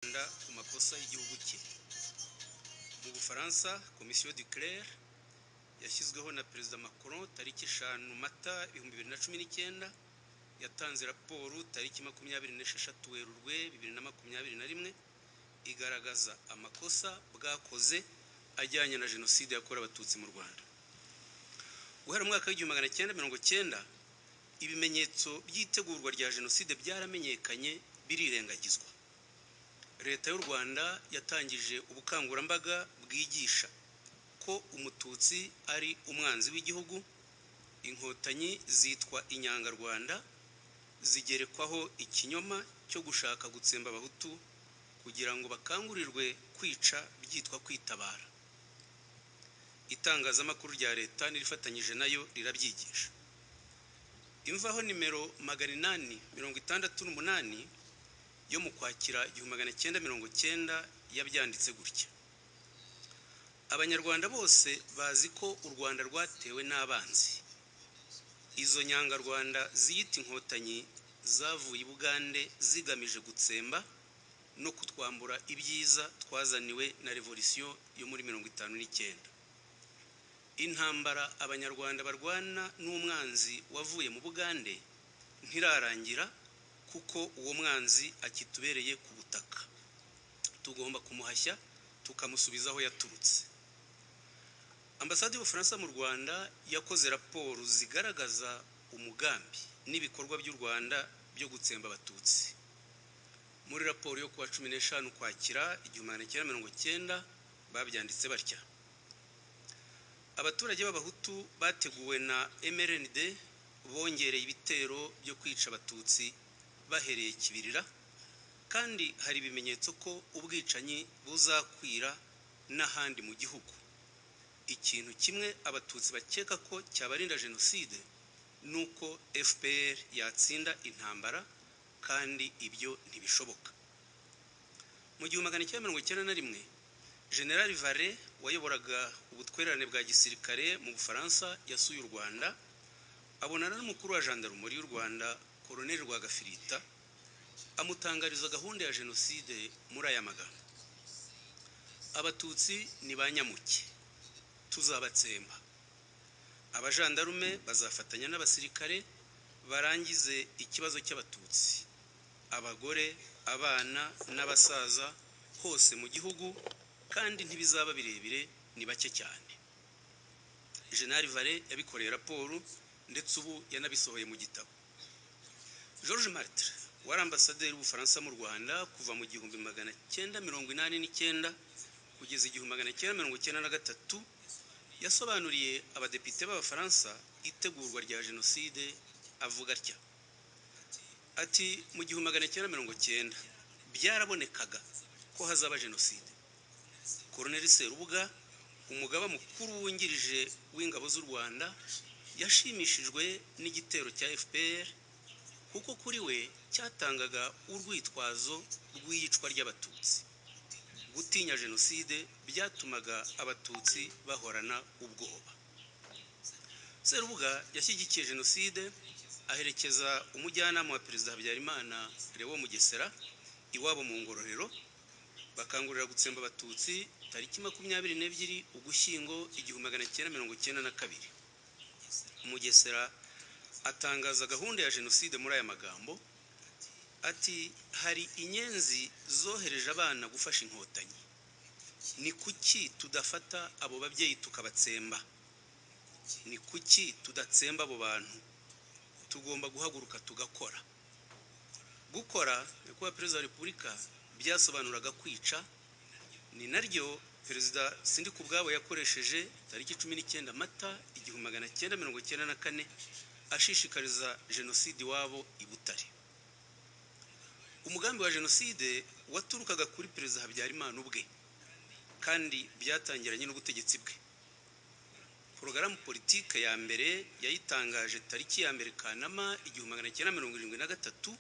ku makosa y'igihugu cye. Mu Bufaransa, Commission du Clair yashyizweho na Perezida Macron tariki 5 Mata 2019, yatanze raporo tariki 26 Werurwe 2021 igaragaza amakosa bwakoze ajyanye na jenoside yakorewe abatutsi mu Rwanda. Guhera mu mwaka w'1990 ibimenyetso by'itegurwa rya jenoside byaramenyekanye birirengagizwa. Leta y'u Rwanda yatangije ubukangurambaga bwigisha ko umututsi ari umwanzi w'igihugu. Inkotanyi zitwa inyangarwanda, zigerekwaho ikinyoma cyo gushaka gutsemba abahutu kugira ngo bakangurirwe kwica byitwa kwitabara. Itangazamakuru rya leta nirifatanyije nayo rirabyigisha. Imvaho nimero 868 yo mu Kwakira 1990 yabyanditse gutya: Abanyarwanda bose bazi ko u Rwanda rwatewe n'abanzi. Izo nyangarwanda ziyita inkotanyi zavuye i Bugande zigamije gutsemba no kutwambura ibyiza twazaniwe na revolution yo muri 59. Intambara abanyarwanda barwana n'umwanzi wavuye mu Bugande ntirarangira, kuko uwo mwanzi akitubereye ku butaka. Tugomba kumuhashya tukamusubiza aho yaturutse. Ambasade y'Ubufaransa mu Rwanda yakoze raporo zigaragaza umugambi n'ibikorwa by'u Rwanda byo gutsemba abatutsi. Muri raporo yo kuwa 15 Ukwakira 1990 babyanditse batya: Abaturage b'abahutu bateguwe na MRND bongereye ibitero byo kwica abatutsi bahereye Kibirira, kandi hari ibimenyetso ko ubwicanyi buzakwira n'ahandi mu gihugu. Ikintu kimwe abatutsi bakeka ko cyabarinda jenoside nuko FPR yatsinda intambara, kandi ibyo ntibishoboka. Mu 1991 General Vare wayoboraga ubutwererane bwa gisirikare mu Bufaransa yasuye u Rwanda, abonana n'umukuru wa gendarmerie y'u Rwanda Colonel Rwagafirita, amutangariza gahunda ya jenoside muri aya magambo: Abatutsi ni banyamuke, tuzabatsemba. Abajandarume bazafatanya n'abasirikare barangize ikibazo cy'abatutsi, abagore, abana n'abasaza hose mu gihugu, kandi ntibizaba birebire, ni bake cyane. General Vare yabikoreye raporo ndetse ubu yanabisohoye mu gitabo. Georges Martre wari ambasaderi w'Ubufaransa mu Rwanda kuva mu 1989 kugeza 1993 yasobanuriye abadepite b'Abafaransa itegurwa rya jenoside avuga atya ati: mu 1990 byarabonekaga ko hazaba jenoside. Colonel Serubuga, umugaba mukuru wungirije w'ingabo z'u Rwanda, yashimishijwe n'igitero cya FPR kuko kuri we cyatangaga urwitwazo rw'iyicwa ry'abatutsi. Gutinya jenoside byatumaga abatutsi bahorana ubwoba. Serubuga yashyigikiye jenoside, aherekeza umujyanama wa Perezida Habyarimana Léon Mugesera iwabo mu Ngororero, bakangurira gutsemba abatutsi tariki 22 Ugushyingo 1992. Mugesera atangaza gahunda ya jenoside muri aya magambo ati: hari inyenzi zohereje abana gufasha inkotanyi. Ni kuki tudafata abo babyeyi tukabatsemba? Ni kuki tudatsemba abo bantu? Tugomba guhaguruka tugakora. Gukora nyakubahwa Perezida wa Repubulika byasobanuraga kwica. Ni naryo Perezida Sindikubwabo yakoresheje tariki 19 Mata 1994 ashishikariza jenoside iwabo i Butare. Umugambi wa jenoside waturukaga kuri Perezida Habyarimana ubwe, kandi byatangiranye n'ubutegetsi bwe. Porogaramu politike ya mbere yayitangaje tariki ya 1 Kanama 1973,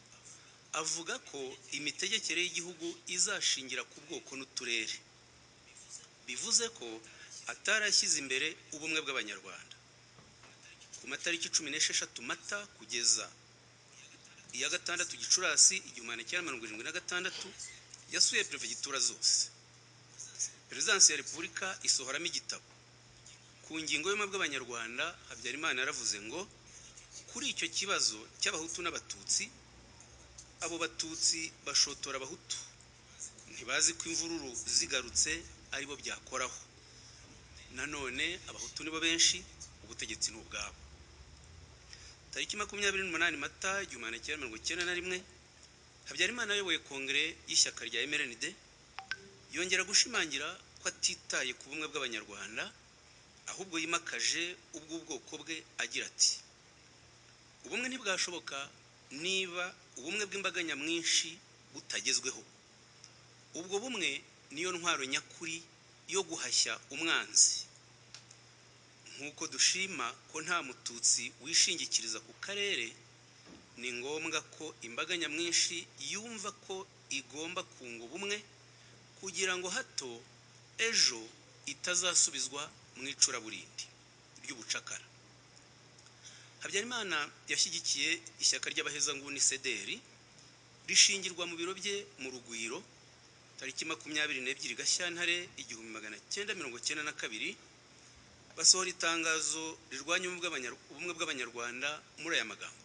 avuga ko imitegekere y'igihugu izashingira ku bwoko n'uturere. Bivuze ko atarashyize imbere ubumwe bw'Abanyarwanda. Ku matariki 16 Mata kugeza iya 6 Gicurasi 1976 yasuye perefegitura zose. Perezidansi ya Repubulika isohoramo igitabo ku ngingo y'ubumwe bw'Abanyarwanda. Habyarimana yaravuze ngo kuri icyo kibazo cy'abahutu n'abatutsi, abo batutsi bashotora abahutu, ntibazi ko imvururu zigarutse aribo byakoraho. Nanone abahutu nibo benshi, ubutegetsi ni ubwabo. Tariki 28 Mata 1991, Habyarimana ayoboye kongere y'ishyaka rya MRND yongera gushimangira ko atitaye ku bumwe bw'Abanyarwanda, ahubwo yimakaje ubw'ubwoko bwe agira ati: ubumwe ntibwashoboka niba ubumwe bw'imbaga nyamwinshi butagezweho. Ubwo bumwe niyo ntwaro nyakuri yo guhashya umwanzi. Nk'uko dushima ko nta mututsi wishingikiriza ku karere, ni ngombwa ko imbaga nyamwinshi yumva ko igomba kunga ubumwe kugira ngo hato ejo itazasubizwa mu icuraburindi ry'ubucakara. Habyarimana yashyigikiye ishyaka ry'abahezanguni CDR rishingirwa mu biro bye mu Rugwiro tariki 22 Gashyantare 1992, basohora itangazo rirwanya ubumwe bw'Abanyarwanda muri aya magambo: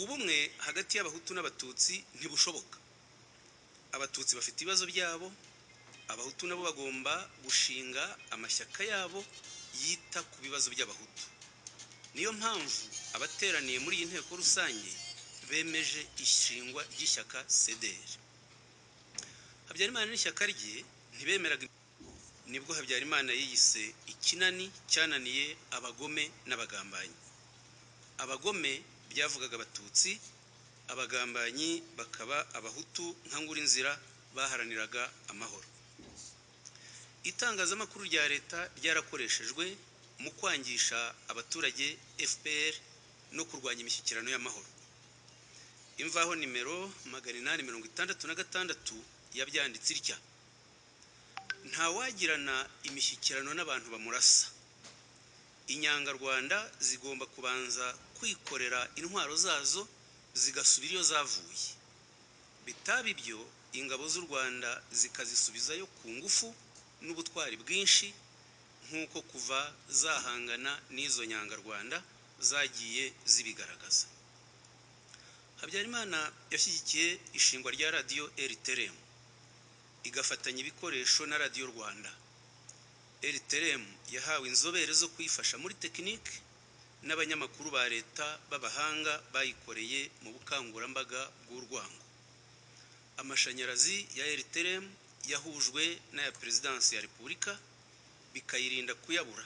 ubumwe hagati y'abahutu n'abatutsi ntibushoboka. Abatutsi bafite ibibazo byabo, abahutu nabo bagomba gushinga amashyaka yabo yita ku bibazo by'abahutu. Niyo mpamvu abateraniye muri iyi nteko rusange bemeje ishingwa ry'ishyaka CDR. Habyarimana n'ishyaka rye ntibemeraga. Nibwo Habyarimana yiyise ikinani cyananiye abagome n'abagambanyi. Abagome byavugaga abatutsi, abagambanyi bakaba abahutu nka Ngurinzira baharaniraga amahoro. Itangazamakuru rya leta ryarakoreshejwe mu kwangisha abaturage FPR no kurwanya imishyikirano y'amahoro. Imvaho nimero 866 yabyanditse itya: nta wagirana imishyikirano n'abantu bamurasa. Inyangarwanda zigomba kubanza kwikorera intwaro zazo zigasubira iyo zavuye. Bitaba ibyo ingabo z'u Rwanda zikazisubizayo ku ngufu n'ubutwari bwinshi, nk'uko kuva zahangana n'izo nyangarwanda zagiye zibigaragaza. Habyarimana yashyigikiye ishingwa rya radiyo RTRM, igafatanya ibikoresho na radiyo Rwanda. RTRM yahawe inzobere zo kuyifasha muri tekinike n'abanyamakuru ba leta b'abahanga bayikoreye mu bukangurambaga bw'urwango. Amashanyarazi ya RTRM yahujwe n'aya Perezidansi ya Repubulika bikayirinda kuyabura.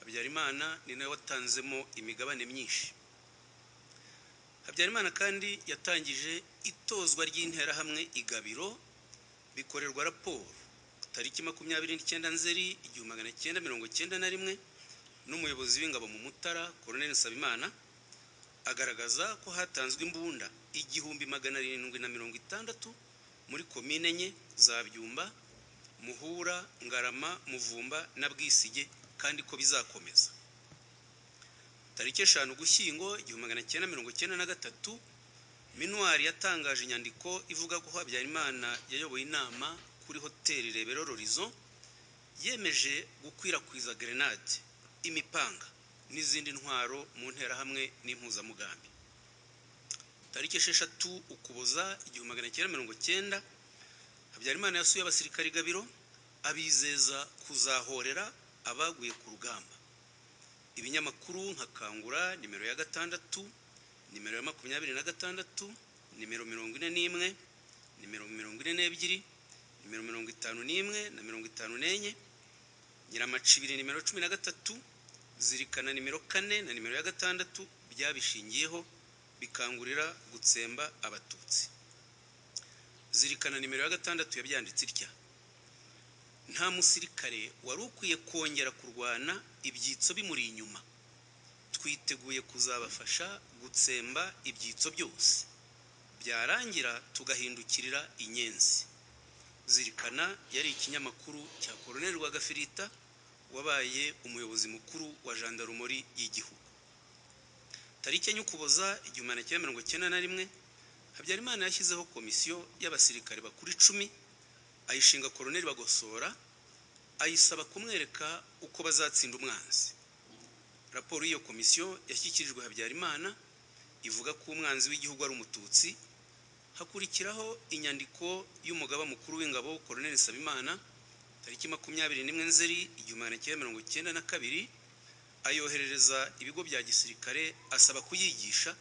Habyarimana ni nawe watanzemo imigabane myinshi. Habyarimana kandi yatangije itozwa ry'interahamwe igabiro, bikorerwa raporo tariki 29 Nzeri 1991 n'umuyobozi w'ingabo mu Mutara Colonel Nsabimana, agaragaza ko hatanzwe imbunda 1760 muri komine enye za Byumba, Muhura, Ngarama, Muvumba na Bwisige, kandi ko bizakomeza. Tariki 5 Ugushyingo 1993, Minuari yatangaje inyandiko ivuga ko Habyarimana yayoboye inama kuri hoteli Rebero Horizon, yemeje gukwirakwiza grenade, imipanga n'izindi ntwaro mu nterahamwe n'impuzamugambi. Tariki 6 Ukuboza 1990, Habyarimana yasuye abasirikari Gabiro abizeza kuzahorera abaguye ku rugamba. Ibinyamakuru nka Kangura nimero ya 6, nimero ya 26, nimero 41, nimero 42, nimero 51 na 54, Nyiramacibiri nimero 13, Zirikana nimero 4 na nimero ya 6 byabishingiyeho bikangurira gutsemba abatutsi. Zirikana nimero ya 6 yabyanditse itya: nta musirikare wari ukwiye kongera kurwana ibyitso bimuri inyuma. Twiteguye kuzabafasha gutsemba ibyitso byose, byarangira tugahindukirira inyenzi. Zirikana yari ikinyamakuru cya Colonel Rwagafirita wabaye umuyobozi mukuru wa Gendarmerie y'igihugu. Tariki 9 Ukuboza 1991, Habyarimana yashyizeho komisiyo y'abasirikare bakuru 10 ayishinga Colonel Bagosora, ayisaba kumwereka uko bazatsinda umwanzi. Raporo y'iyo komisiyo yashyikirijwe Habyarimana ivuga ko umwanzi w'igihugu ari umututsi. Hakurikiraho inyandiko y'umugaba mukuru w'ingabo Colonel Nsabimana tariki 21 Nzeri 1992 ayoherereza ibigo bya gisirikare asaba kuyigisha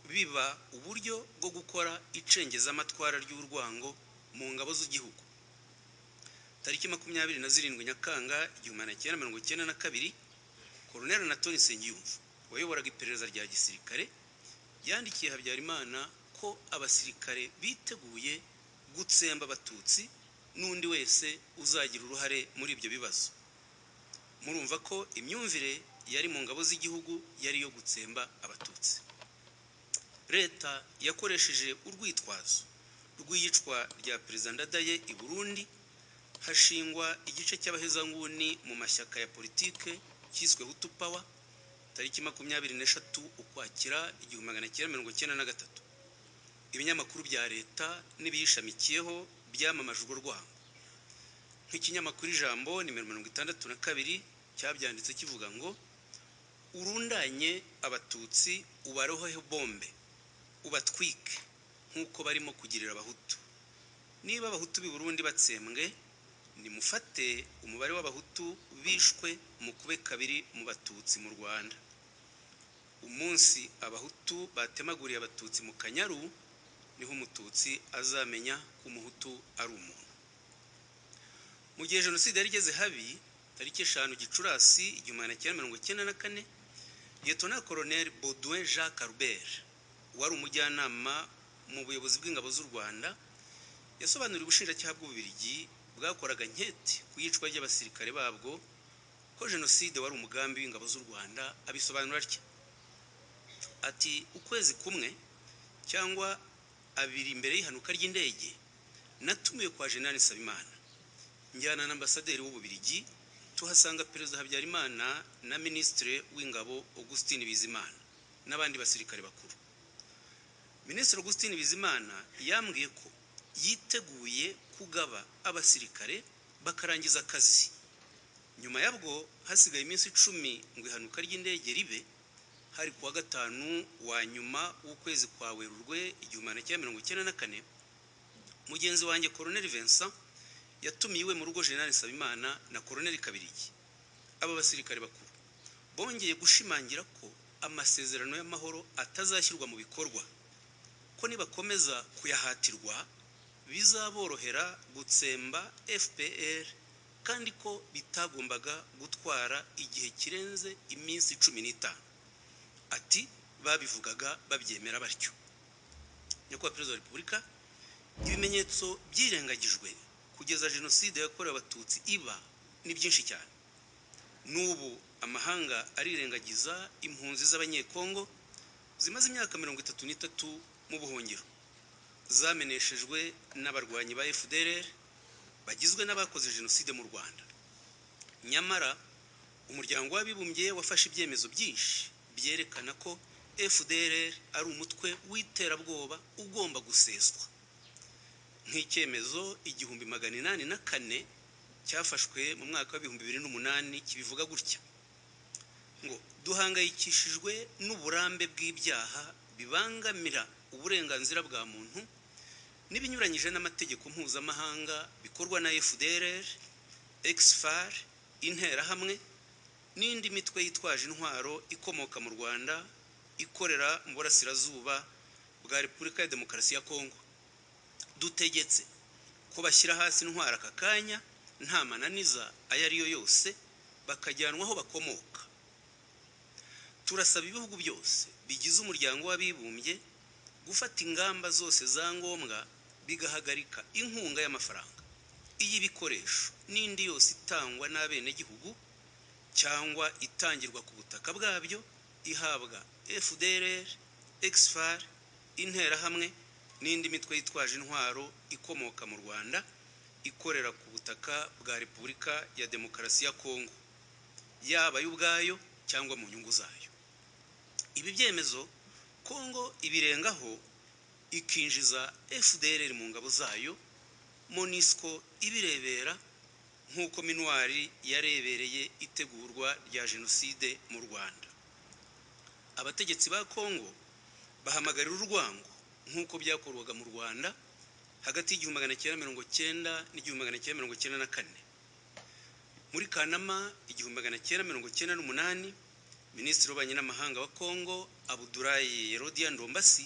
biba uburyo bwo gukora icengeza amatwara ry'urwango mu ngabo z'igihugu. Tariki 27 Nyakanga 1992 Colonel Anatole Nsengiyumva wayoboraga iperereza rya gisirikare yandikiye Habyarimana ko abasirikare biteguye gutsemba abatutsi n'undi wese uzagira uruhare muri ibyo bibazo. Murumva ko imyumvire yari mu ngabo z'igihugu yari yo gutsemba abatutsi. Leta yakoresheje urwitwazo rw'iyicwa rya Perezida Ndadaye i Burundi, hashingwa igice cy'abahezanguni mu mashyaka ya politike cyiswe Hutu Power tariki 23 Ukwakira 1993. Ibinyamakuru bya leta n'ibiyishamikiyeho byamamaje urwo rwango. Nk'ikinyamakuru Ijambo nimero 62 cyabyanditse kivuga ngo urundanye abatutsi ubaroheho bombe ubatwike nk'uko barimo kugirira abahutu. Niba abahutu b'i Burundi batsembwe, nimufate umubare w'abahutu bishwe mu kube kabiri mu batutsi mu Rwanda. Umunsi abahutu batemaguriye abatutsi mu Kanyaru, niho umututsi azamenya ko umuhutu ari umuntu. Mu gihe jenoside yari igeze habi, tariki 5 Gicurasi 1994, Lieutenant Colonel Baudouin Jacques Albert wari umujyanama mu buyobozi bw'ingabo z'u Rwanda yasobanuriye ubushinjacyaha bw'Ububiligi bwakoraga nketi ku yicwa ry'abasirikare babwo ko jenoside wari umugambi w'ingabo z'u Rwanda. Abisobanura atya ati ukwezi kumwe cyangwa abiri imbere y'ihanuka ry'indege natumiwe kwa General Nsabimana njyana na ambasaderi w'Ububiligi, tuhasanga Perezida Habyarimana na Ministre w'ingabo Augustin Bizimana n'abandi basirikare bakuru. Ministre Augustin Bizimana yambwiye ko yiteguye kugaba abasirikare bakarangiza akazi. Nyuma yabwo hasigaye iminsi 10 ngo ihanuka ry'indege ribe, hari kuwa gatanu wa nyuma w'ukwezi kwa Werurwe 1994, mugenzi wanjye Colonel Vincent yatumiwe mu rugo General Nsabimana na Colonel Kabirigi. Aba basirikare bakuru bongeye gushimangira ko amasezerano y'amahoro atazashyirwa mu bikorwa, ko nibakomeza kuyahatirwa bizaborohera gutsemba FPR, kandi ko bitagombaga gutwara igihe kirenze iminsi 15. Ati babivugaga babyemera batyo. Nyakubahwa Perezida wa Repubulika, ibimenyetso byirengagijwe kugeza jenoside yakorewe abatutsi iba ni byinshi cyane. N'ubu amahanga arirengagiza impunzi z'abanyekongo zimaze imyaka 33 mu buhungiro, zameneshejwe n'abarwanyi ba FDLR bagizwe n'abakoze jenoside mu Rwanda. Nyamara umuryango w'abibumbye wafashe ibyemezo byinshi byerekana ko FDLR ari umutwe w'iterabwoba ugomba guseswa. Nk'icyemezo 1804 cyafashwe mu mwaka wa 2008 kibivuga gutya ngo duhangayikishijwe n'uburambe bw'ibyaha bibangamira uburenganzira bwa muntu n'ibinyuranyije n'amategeko mpuzamahanga bikorwa na FDLR, Exfar, Interahamwe n'indi mitwe yitwaje intwaro ikomoka mu Rwanda ikorera mu burasirazuba bwa Repubulika ya Demokarasi ya Kongo. Dutegetse ko bashyira hasi intwaro aka kanya nta mananiza ayariyo yose, bakajyanwa aho bakomoka. Turasaba ibihugu byose bigize umuryango w'abibumbye gufata ingamba zose za ngombwa bigahagarika inkunga y'amafaranga, iy'ibikoresho n'indi yose itangwa n'abenegihugu cyangwa itangirwa ku butaka bwabyo ihabwa FDLR, Exfar, Interahamwe n'indi mitwe yitwaje intwaro ikomoka mu Rwanda ikorera ku butaka bwa Repubulika ya Demokarasi ya Kongo, yaba y'ubwayo cyangwa mu nyungu zayo. Ibi byemezo Kongo ibirengaho ikinjiza FDLR mu ngabo zayo, MONUSCO ibirebera nk'uko minwari yarebereye itegurwa rya jenoside mu Rwanda. Abategetsi ba Kongo bahamagarira urwango nk'uko byakorwaga mu Rwanda hagati y'1990 n'1994. Muri Kanama 1998, Minisitiri w'Ububanyi n'Amahanga wa Kongo Abdoulaye Rodian Ndombasi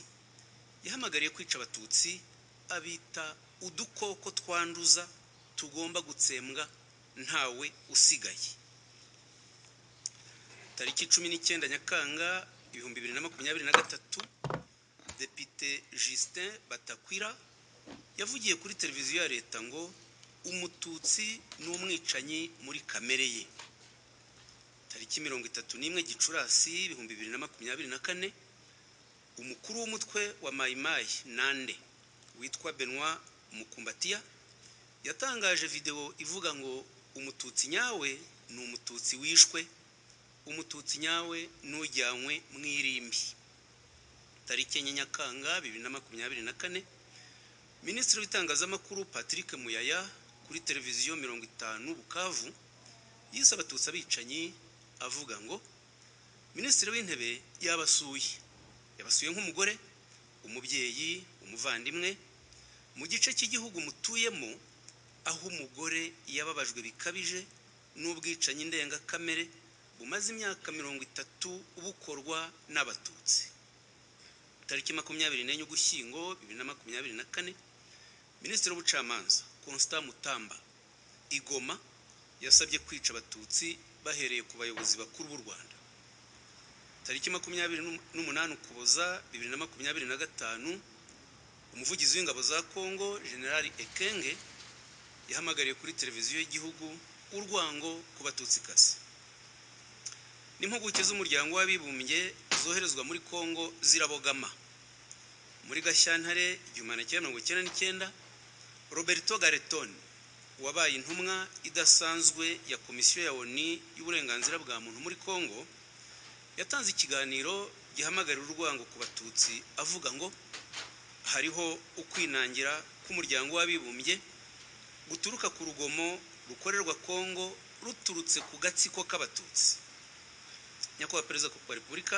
yahamagariye kwica abatutsi, abita udukoko twanduza tugomba gutsembwa ntawe usigaye. Tariki 19 Nyakanga 2023, Depite Justin Batakwira yavugiye kuri televiziyo ya leta ngo umututsi n'umwicanyi muri kamere ye. Tariki 31 Gicurasi 2024, umukuru w'umutwe wa Mayimayi Nande witwa Benoit Mukumbatia yatangaje video ivuga ngo umututsi nyawe ni umututsi wishwe, umututsi nyawe nujyanywe mwirimbi. Tariki 9 Nyakanga 2024, Minisitiri w'itangazamakuru Patrick Muyaya kuri televiziyo 50 Bukavu yise abatutsi abicanyi, avuga ngo Minisitiri w'Intebe yabasuye nk'umugore, umubyeyi, umuvandimwe mu gice cy'igihugu mutuyemo, aho umugore yababajwe bikabije n'ubwicanyi ndengakamere bumaze imyaka 30 bukorwa n'abatutsi. Tariki 24 Ugushyingo 2024, Minisitiri w'Ubucamanza Constant Mutamba Igoma yasabye kwica abatutsi bahereye ku bayobozi bakuru b'u Rwanda. Tariki 28 Ukuboza 2025, umuvugizi w'ingabo za Kongo General Ekenge yahamagariye kuri televiziyo y'igihugu urwango ku batutsikazi. N'impuguke z'umuryango w'abibumbye zoherezwa muri Kongo zirabogama. Muri Gashyantare 1999, Roberto Gareton wabaye intumwa idasanzwe ya Komisiyo ya ONU y'uburenganzira bwa muntu muri Kongo yatanze ikiganiro gihamagarira urwango ku batutsi, avuga ngo hariho ukwinangira k'umuryango w'abibumbye guturuka ku rugomo rukorerwa Kongo ruturutse ku gatsiko k'abatutsi. Nyakubahwa Perezida wa Repubulika,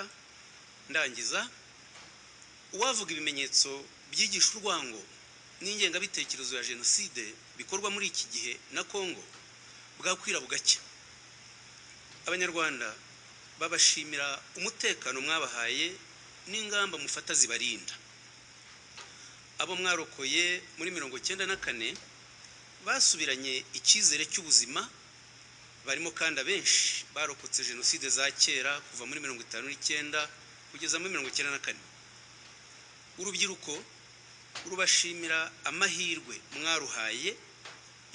ndangiza, uwavuga ibimenyetso byigisha urwango n'ingengabitekerezo ya jenoside bikorwa muri iki gihe na Kongo bwakwira bugacya. Abanyarwanda babashimira umutekano mwabahaye n'ingamba mufata zibarinda. Abo mwarokoye muri 1994 basubiranye icyizere cy'ubuzima, barimo kandi abenshi barokotse jenoside za kera kuva muri 1959 kugeza muri 1994. Urubyiruko rubashimira amahirwe mwaruhaye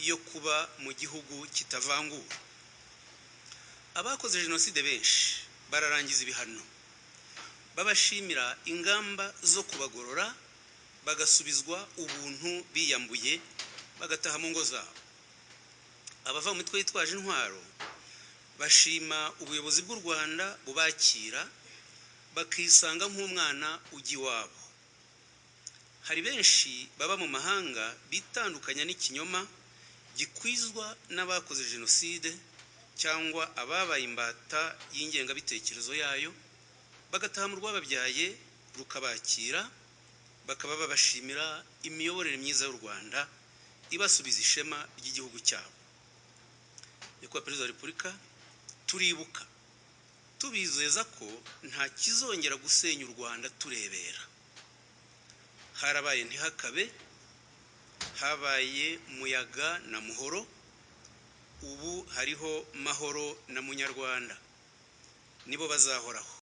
yo kuba mu gihugu kitavangura. Abakoze jenoside benshi bararangiza ibihano, babashimira ingamba zo kubagorora bagasubizwa ubuntu biyambuye bagataha mu ngo zabo. Abava mu mitwe yitwaje intwaro bashima ubuyobozi bw'u Rwanda bubakira bakisanga nk'umwana ujya iwabo. Hari benshi baba mu mahanga bitandukanya n'ikinyoma gikwizwa n'abakoze jenoside cyangwa ababaye imbata y'ingengabitekerezo yayo, bagataha mu rwababyaye rukabakira, bakaba babashimira imiyoborere myiza y'u Rwanda ibasubiza ishema ry'igihugu cyabo. Nyakubahwa Perezida wa Repubulika, turibuka tubizeza ko nta kizongera gusenya u Rwanda turebera. Harabaye ntihakabe, habaye muyaga na muhoro, ubu hariho mahoro na munyarwanda, nibo bazahoraho.